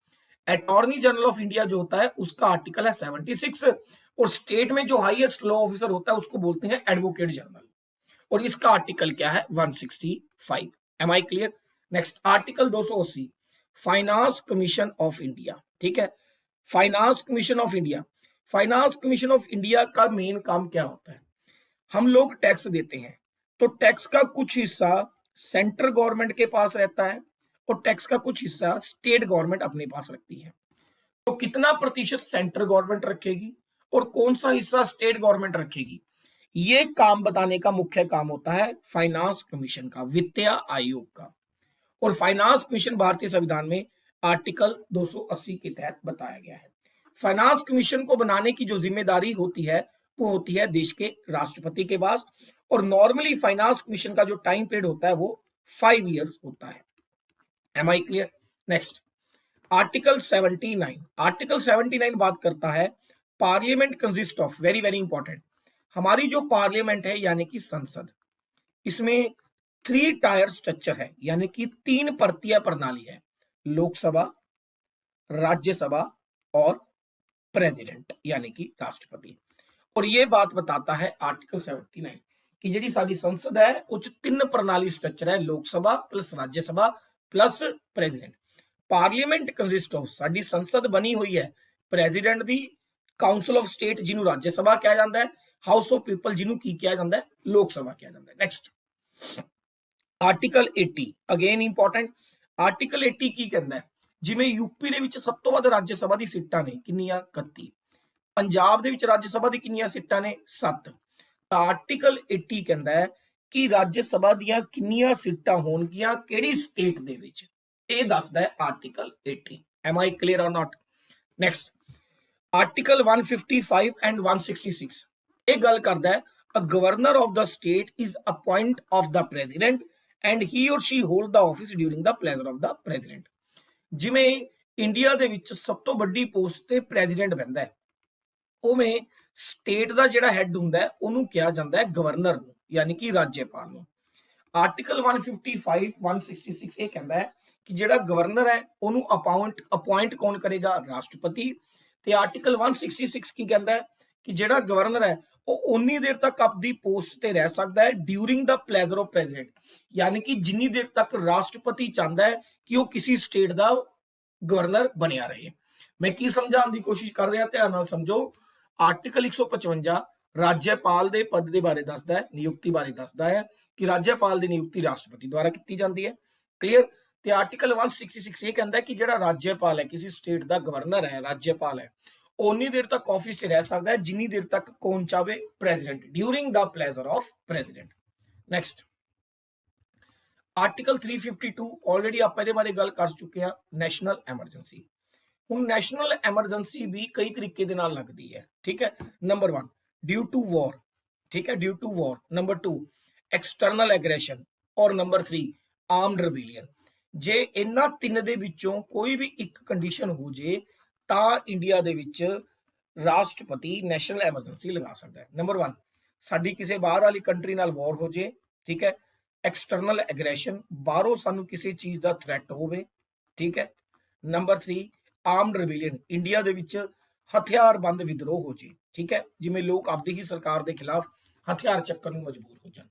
अटॉर्नी जनरल ऑफ इंडिया जो होता है उसका आर्टिकल है 76 और स्टेट में जो हाईएस्ट लॉ ऑफिसर होता है उसको बोलते हैं एडवोकेट जनरल और इसका आर्टिकल क्या है? 165। एम I clear? Next article 280 finance commission of India. ठीक है, finance commission of India, finance commission of India का मेन काम क्या होता है? हम लोग टैक्स देते हैं तो टैक्स का कुछ हिस्सा सेंट्रल गवर्नमेंट के पास रहता है और टैक्स का कुछ हिस्सा स्टेट गवर्नमेंट अपने पास रखती है। तो कितना प्रतिशत सेंट्रल गवर्नमेंट रखेगी और कौन सा हिस्सा स्टेट गवर्नमेंट रखेगी, ये काम बताने का मुख्य काम होता है फाइनेंस कमीशन का, वित्तीय आयोग का। और फाइनेंस कमीशन भारतीय संविधान में आर्टिकल 280 के तहत बताया गया है। फाइनेंस कमीशन को बनाने की जो जिम्मेदारी होती है वो होती है देश के राष्ट्रपति के पास। और नॉर्मली फाइनेंस कमीशन का जो टाइम पीरियड होता है वो 5 इयर्स होता है। Am I clear? Next, article 79। Article 79 बात करता है parliament consist of, very very important, हमारी जो पार्लियामेंट है यानी कि संसद, इसमें 3 टायर स्ट्रक्चर है, यानी कि 3 परतीय प्रणाली है। लोकसभा, राज्यसभा और प्रेसिडेंट यानी कि राष्ट्रपति। और ये बात बताता है आर्टिकल 79 कि जी साडी संसद है उस 3 प्रणाली स्ट्रक्चर है, Lok Sabha plus Rajya Sabha plus president. Parliament consist of, साडी संसद बनी हुई है प्रेसिडेंट दी, काउंसिल ऑफ स्टेट जिन्हों राज्यसभा कहा जाता है, हाउस ऑफ पीपल जिन्हों की कहा जाता है, लोकसभा कहा जाता है। Next, article 80 again important. Article 80 की कहता है जिवें यूपी ਦੇ ਵਿੱਚ ਸਭ ਤੋਂ ਵੱਧ ਰਾਜ ਸਭਾ ਦੀ ਸੀਟਾਂ ਨੇ ਕਿੰਨੀਆਂ 31, ਪੰਜਾਬ ਦੇ ਵਿੱਚ ਰਾਜ ਸਭਾ ਦੀ ਕਿੰਨੀਆਂ ਸੀਟਾਂ ਨੇ 7। ਤਾਂ ਆਰਟੀਕਲ 80 ਕਹਿੰਦਾ ਹੈ ਕਿ ਰਾਜ ਸਭਾ ਦੀਆਂ ਕਿੰਨੀਆਂ ਸੀਟਾਂ ਹੋਣਗੀਆਂ ਕਿਹੜੀ ਸਟੇਟ ਦੇ ਵਿੱਚ, ਇਹ ਦੱਸਦਾ ਹੈ article 80। M I clear or not? Next, article 155 and 166 ਇਹ ਗੱਲ ਕਰਦਾ ਹੈ a governor of the state is appoint of the president and he or she hold the office during the pleasure of the president। ਜਿਵੇਂ India ਦੇ ਵਿੱਚ ਸਭ ਤੋਂ ਵੱਡੀ ਪੋਸਟ ਤੇ ਪ੍ਰੈਜ਼ੀਡੈਂਟ ਬੈਠਦਾ ਹੈ, ਉਵੇਂ ਸਟੇਟ ਦਾ ਜਿਹੜਾ ਹੈੱਡ ਹੁੰਦਾ ਹੈ ਉਹਨੂੰ ਕਿਹਾ ਜਾਂਦਾ ਹੈ ਗਵਰਨਰ ਨੂੰ, ਯਾਨੀ ਕਿ ਰਾਜਪਾਲ ਨੂੰ। ਆਰਟੀਕਲ 155 166 ਇਹ ਕਹਿੰਦਾ ਹੈ ਕਿ ਜਿਹੜਾ ਗਵਰਨਰ ਹੈ ਉਹਨੂੰ ਅਪਾਇੰਟ ਕੌਣ ਕਰੇਗਾ, ਰਾਸ਼ਟਰਪਤੀ। ਤੇ ਆਰਟੀਕਲ 166 ਕੀ ਕਹਿੰਦਾ ਹੈ ਕਿ ਜਿਹੜਾ ਗਵਰਨਰ ਹੈ ਉਹ ਉਨੀ ਦੇਰ ਤੱਕ ਆਪਣੀ ਪੋਸਟ ਤੇ ਰਹਿ ਸਕਦਾ ਹੈ ਡਿਊਰਿੰਗ ਦਾ ਪਲੇਜ਼ਰ ਆਫ ਪ੍ਰੈਜ਼ੀਡੈਂਟ, ਯਾਨੀ ਕਿ ਜਿੰਨੀ ਦੇਰ ਤੱਕ ਰਾਸ਼ਟਰਪਤੀ ਚਾਹੁੰਦਾ ਹੈ ਕਿ ਉਹ ਕਿਸੇ ਸਟੇਟ ਦਾ ਗਵਰਨਰ ਬਣਿਆ ਰਹੇ। ਮੈਂ ਕੀ ਸਮਝਾਉਣ ਦੀ ਕੋਸ਼ਿਸ਼ ਕਰ ਰਿਹਾ, ਧਿਆਨ ਨਾਲ ਸਮਝੋ। ਆਰਟੀਕਲ 155 ਰਾਜਪਾਲ ਦੇ ਪਦ ਦੇ ਬਾਰੇ ਦੱਸਦਾ ਹੈ, ਨਿਯੁਕਤੀ ਬਾਰੇ ਦੱਸਦਾ ਹੈ ਕਿ ਰਾਜਪਾਲ ਦੀ ਨਿਯੁਕਤੀ ਰਾਸ਼ਟਰਪਤੀ ਦੁਆਰਾ ਕੀਤੀ ਜਾਂਦੀ ਹੈ। ਕਲੀਅਰ? ਤੇ ਆਰਟੀਕਲ 166 ਇਹ ਕਹਿੰਦਾ ਕਿ ਜਿਹੜਾ ਰਾਜਪਾਲ ਹੈ, ਕਿਸੇ ਸਟੇਟ ਦਾ ਗਵਰਨਰ ਹੈ, ਰਾਜਪਾਲ ਹੈ, ਉਨੀ ਦੇਰ ਤੱਕ ਆਫਿਸ 'ਚ ਰਹਿ ਸਕਦਾ ਹੈ ਜਿੰਨੀ ਦੇਰ ਤੱਕ ਕੌਣ ਚਾਵੇ, ਪ੍ਰੈਜ਼ੀਡੈਂਟ, ਡਿਊਰਿੰਗ ਦਾ pleasure of president. Next, article 352 already ਆਪਾਂ ਇਹਦੇ ਬਾਰੇ ਗੱਲ ਕਰ ਚੁੱਕੇ ਹਾਂ, ਨੈਸ਼ਨਲ ਐਮਰਜੈਂਸੀ। ਹੁਣ ਨੈਸ਼ਨਲ ਐਮਰਜੈਂਸੀ ਵੀ ਕਈ ਤਰੀਕੇ ਦੇ ਨਾਲ ਲੱਗਦੀ ਹੈ, ਠੀਕ ਹੈ। ਨੰਬਰ 1 ਡਿਊ ਟੂ ਵਾਰ, ਠੀਕ ਹੈ, due to war. Number 2 external aggression, ਔਰ ਨੰਬਰ 3 ਆਰਮਡ ਰਿਬੇਲੀਅਨ। ਜੇ ਇਹਨਾਂ ਤਿੰਨ ਦੇ ਵਿੱਚੋਂ ਕੋਈ ਵੀ ਇੱਕ ਕੰਡੀਸ਼ਨ ਹੋ ਜੇ ਤਾਂ ਇੰਡੀਆ ਦੇ ਵਿੱਚ ਰਾਸ਼ਟਰਪਤੀ ਨੈਸ਼ਨਲ ਐਮਰਜੈਂਸੀ ਲਗਾ ਸਕਦਾ ਹੈ। ਨੰਬਰ 1 ਸਾਡੀ ਕਿਸੇ ਬਾਹਰ ਵਾਲੀ ਕੰਟਰੀ ਨਾਲ ਵਾਰ ਹੋ ਜੇ, ਠੀਕ ਹੈ। ਐਕਸਟਰਨਲ ਐਗਰੈਸ਼ਨ, ਬਾਹਰੋਂ ਸਾਨੂੰ ਕਿਸੇ ਚੀਜ਼ ਦਾ ਥ੍ਰੈਟ ਹੋਵੇ, ਠੀਕ ਹੈ। ਨੰਬਰ 3 ਆਰਮਡ ਰਿਬੇਲੀਅਨ, ਇੰਡੀਆ ਦੇ ਵਿੱਚ ਹਥਿਆਰਬੰਦ ਵਿਦਰੋਹ ਹੋ ਜੇ, ਠੀਕ ਹੈ, ਜਿਵੇਂ ਲੋਕ ਆਪਦੀ ਹੀ ਸਰਕਾਰ ਦੇ ਖਿਲਾਫ ਹਥਿਆਰ ਚੱਕਣ ਨੂੰ ਮਜਬੂਰ ਹੋ ਜਾਣ।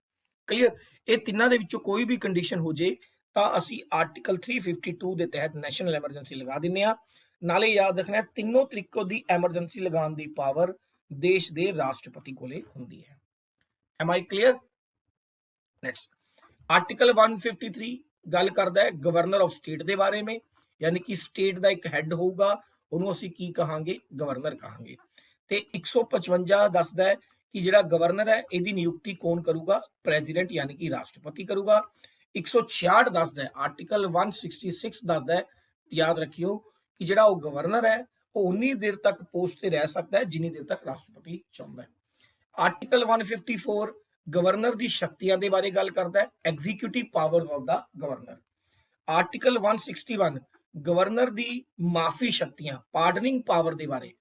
ਕਲੀਅਰ? ਇਹ ਤਿੰਨਾਂ ਦੇ ਵਿੱਚੋਂ ਕੋਈ ਵੀ ਕੰਡੀਸ਼ਨ ਹੋ ਜੇ ਤਾਂ ਅਸੀਂ ਆਰਟੀਕਲ 352 ਦੇ ਤਹਿਤ ਨੈਸ਼ਨਲ ਐਮਰਜੈਂਸੀ ਲਗਾ ਦਿੰਦੇ ਹਾਂ। ਨਾਲੇ ਯਾਦ ਰੱਖਣਾ ਤਿੰਨੋਂ ਤਰੀਕੋਂ ਦੀ ਐਮਰਜੈਂਸੀ ਲਗਾਉਣ ਦੀ ਪਾਵਰ ਦੇਸ਼ ਦੇ ਰਾਸ਼ਟਰਪਤੀ ਕੋਲੇ ਹੁੰਦੀ ਹੈ। M I clear? Next, article 153 ਗੱਲ ਕਰਦਾ ਹੈ ਗਵਰਨਰ ਆਫ ਸਟੇਟ ਦੇ ਬਾਰੇ में, यानी कि स्टेट का एक हैड होगा ਉਹਨੂੰ ਅਸੀਂ ਕੀ ਕਹਾਂਗੇ, ਗਵਰਨਰ ਕਹਾਂਗੇ। ਤੇ 155 ਦੱਸਦਾ ਹੈ ਕਿ ਜਿਹੜਾ ਗਵਰਨਰ ਹੈ ਇਹਦੀ ਨਿਯੁਕਤੀ ਕੌਣ ਕਰੂਗਾ, ਪ੍ਰੈਜ਼ੀਡੈਂਟ ਯਾਨੀ ਕਿ ਰਾਸ਼ਟਰਪਤੀ ਕਰੂਗਾ। 166 ਦੱਸਦਾ ਹੈ, ਆਰਟੀਕਲ 166 ਦੱਸਦਾ ਹੈ, ਯਾਦ ਰੱਖਿਓ ਕਿ ਜਿਹੜਾ ਉਹ ਗਵਰਨਰ ਹੈ ਉਹ ਉਨੀ ਦੇਰ ਤੱਕ ਪੋਸਟ ਤੇ ਰਹਿ ਸਕਦਾ ਹੈ ਜਿੰਨੀ ਦੇਰ ਤੱਕ ਰਾਸ਼ਟਰਪਤੀ ਚਾਹੁੰਦਾ ਹੈ। ਆਰਟੀਕਲ 154 ਗਵਰਨਰ ਦੀ ਸ਼ਕਤੀਆਂ ਦੇ ਬਾਰੇ ਗੱਲ ਕਰਦਾ ਹੈ, executive powers of the governor. Article 161 governor ਦੀ ਮਾਫੀ ਸ਼ਕਤੀਆਂ, ਪਾਰਡਨਿੰਗ ਪਾਵਰ ਦੇ ਬਾਰੇ,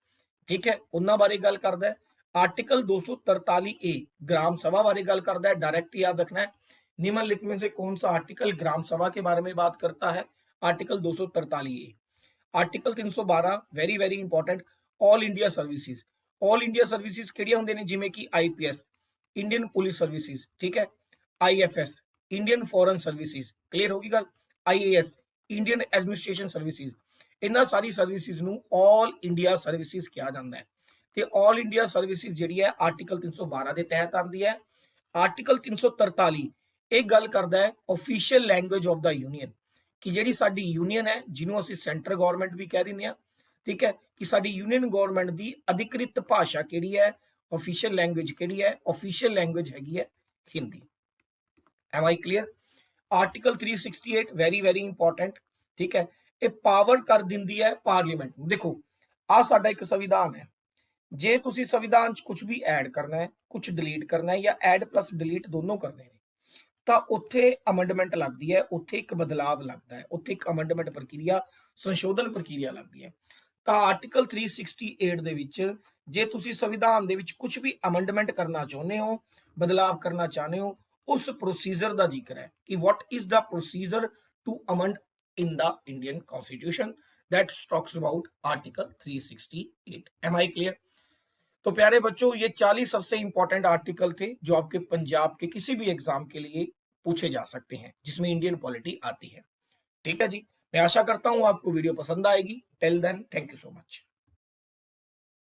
ठीक है, उन्होंने बारे गल करता है। आर्टिकल 243A ग्राम सभा बारे गल करता है, डायरेक्ट याद रखना है। निम्नलिखित में से कौन सा आर्टिकल ग्राम सभा के बारे में बात करता है, article 243A। Article 312 very very important, all India services. All India services किहड़ियां हुंदियां ने, जिवें कि IPS इंडियन पुलिस सर्विसेज, ठीक है, IFS Indian foreign services, clear होगी गल, IAS इंडियन एडमिनिस्ट्रेशन सर्विसेज। इन्हां सारी सर्विसेज नूं ऑल इंडिया सर्विसेज कहा जाता है। ते ऑल इंडिया सर्विसेज जिहड़ी है आर्टिकल 312 के तहत आती है। आर्टिकल 343 एक गल करता है official language of the union, कि जिहड़ी साडी यूनियन है जिन्हों असीं सेंट्रल गौरमेंट भी कह दिंदे हां, ठीक है, कि साडी यूनियन गौरमेंट की अधिकृत भाषा किहड़ी है ऑफिशियल लैंग्वेज ਕਿਹੜੀ ਹੈ? ऑफिशियल लैंग्वेज हैगी है Hindi. Am I clear? Article 368 very very important, ठीक है। ये पावर कर दिंदी है पार्लीमेंट ਨੂੰ। देखो आ साडा एक संविधान है, जे तुसी संविधान च कुछ भी ऐड करना है, कुछ डिलीट करना है या ऐड प्लस डिलीट दोनों करने ने, ਤਾਂ ਉੱਥੇ ਅਮੈਂਡਮੈਂਟ ਲੱਗਦੀ ਹੈ, ਉੱਥੇ ਇੱਕ ਬਦਲਾਵ ਲੱਗਦਾ ਹੈ, ਉੱਥੇ ਇੱਕ ਅਮੈਂਡਮੈਂਟ ਪ੍ਰਕਿਰਿਆ, ਸੰਸ਼ੋਧਨ ਪ੍ਰਕਿਰਿਆ ਲੱਗਦੀ ਹੈ। ਤਾਂ ਆਰਟੀਕਲ 368 ਦੇ ਵਿੱਚ ਜੇ ਤੁਸੀਂ ਸੰਵਿਧਾਨ ਦੇ ਵਿੱਚ ਕੁਝ ਵੀ ਅਮੈਂਡਮੈਂਟ ਕਰਨਾ ਚਾਹੁੰਦੇ ਹੋ, ਬਦਲਾਵ ਕਰਨਾ ਚਾਹੁੰਦੇ ਹੋ, ਉਸ ਪ੍ਰੋਸੀਜਰ ਦਾ ਜ਼ਿਕਰ ਹੈ ਕਿ what is the procedure to amend in the Indian Constitution that talks about Article 368. Am I clear? तो प्यारे बच्चों, ये 40 सबसे इंपॉर्टेंट आर्टिकल थे जो आपके पंजाब के किसी भी एग्जाम के लिए पूछे जा सकते हैं, जिसमें इंडियन पॉलिटी आती है। ठीक है जी, मैं आशा करता हूं आपको वीडियो पसंद आएगी। Till then, thank you so much.